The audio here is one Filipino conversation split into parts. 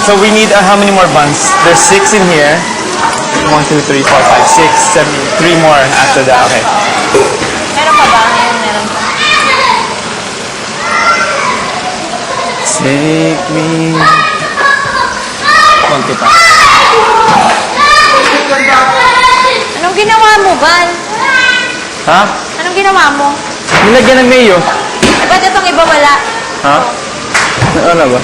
So we need how many more buns? There's 6 in here. 1, 2, 3, 4, 5, 6, 7, 3 more after that. Okay. Meron pa ba? Meron pa. Take me. Konti pa. Anong ginawa mo, Van? Ha? Anong ginawa mo? Nilagyan ng mayo. Eh, ba't itong iba wala? Ha? Ano ba?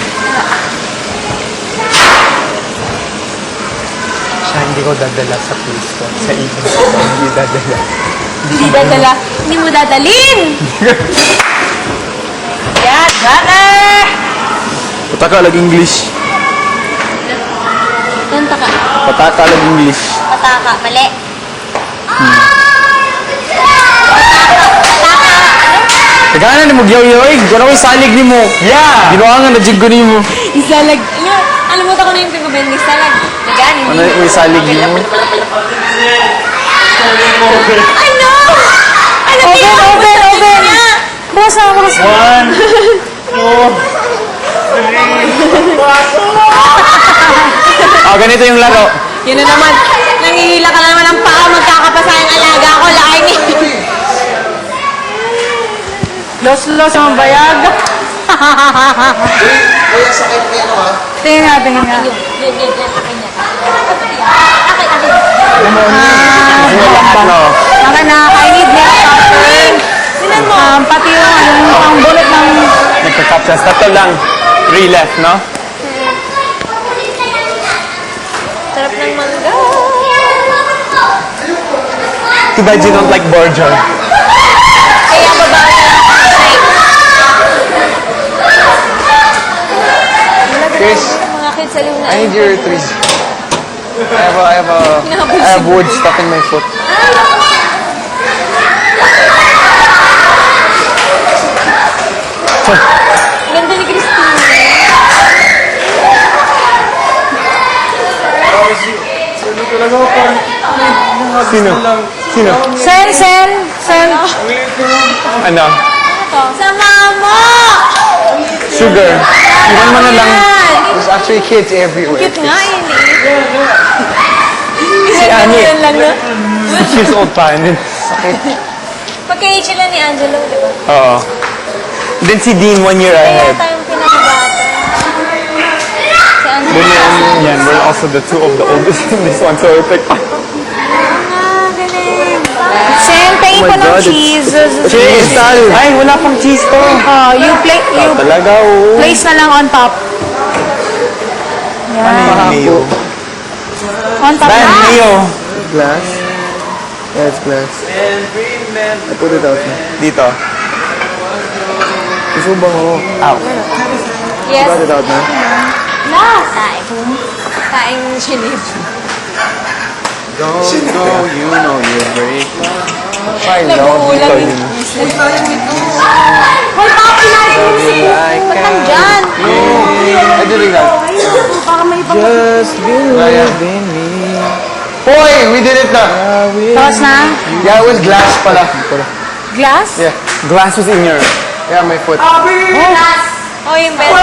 Siya, hindi ko dadala sa place ko. Sa ibig ko. Hindi dadala. Hindi dadala. Hindi mo dadalin! Yan, brother! Patakalag English. Tunta ka. Patakalag English. Pataka. Mali. Tagana ni mo gyaw-yaw. Gano'n ko salig ni mo. Yeah! Ginawa nga na jig ko ni mo. Isalag. Alam mo ko na yung pinagabend. Isalag. Nagani. Ano yung salig ni mo? I know! Alam mo yun? Open! Basa. 1, 2, 3. Ganito yung laro. Yun na naman. Nangihila ka na naman ng paa. Magkakapasa yung alaga ko. Laking Los ang bayag. Kuya, sakit niya ano ha? Tingin nga. Yun. Akin yan. Akin. Akin na. I need nail cutting. Sinan mo? Pati yung ang bullet ng... Nagka-captures. Tatlo lang. 3 left, no? Sarap ng mangga. Too bad you don't like Borgia. Kaya babae na lang ang shape. Chris, Mga kids sa luna. I need your trees. I have wood stuck in my foot. Ganda ni Christine. Sino? Sen. Ano? Sa mama! Sugar. Iwan mo na lang. Yan! There's actually kids everywhere. Cute nga yun Si Ani. Yan lang na. 6 years old pa. And then, sakit. Pagka-age sila ni Angelo, di ba? Oo. Then si Dean 1 year Kaya ahead. tayong pinakabata. Si Angelo. Then yan, we're also the 2 of the oldest in this one. So it's like, Galing. Sen, tingin ko ng cheese. cheese! Ay, wala pang cheese to. You Talaga, oo. place na lang on top. Ano yung mayo? On top Ban, na. mayo. Glass? Yeah, it's glass. I put it out na. Dito. Gusto mo bang ako? Ow. Yes. Got it out na? Saing chinib. Don't go, you know you're brave. I know, Nabuulan dito yun. yun. Hoy, baka pinarin mo si Like Ba't nandyan? I did that. Baka may ibang... Just believe in me. Hoy, we did it na. Tapos na? Yeah, it was glass pala. Glass? Yeah, glass was in your... Yeah, my foot. Glass. Oh, yung belt.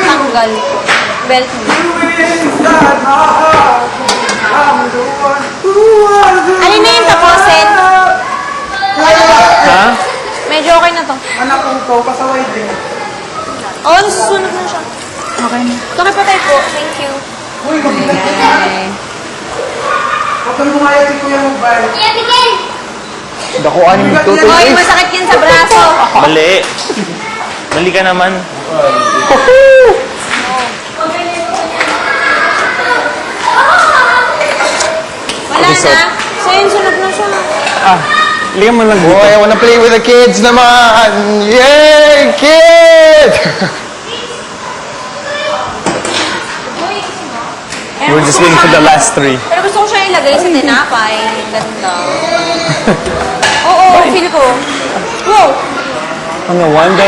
Tanggal. Belt mo. Alin na yung tapusin? Ha? Medyo okay na to. Anak kong to, pasaway din. Oo, nasusunod na siya. Okay na. Tuloy pa tayo po. Thank you. Uy, mag-ibig. Huwag ka lumayas si Kuya Mobile. Dakuan yung tutoy. Hoy, masakit yan sa braso. Mali. Mali ka naman. Wala na. So yun, sunod na siya. Ligan mo lang dito. Boy, I wanna play with the kids naman. Yay, kid! We're just waiting for the last 3. Pero gusto ko siya ilagay sa tinapay. Ganda. Oo, feel ko. Wow! No wonder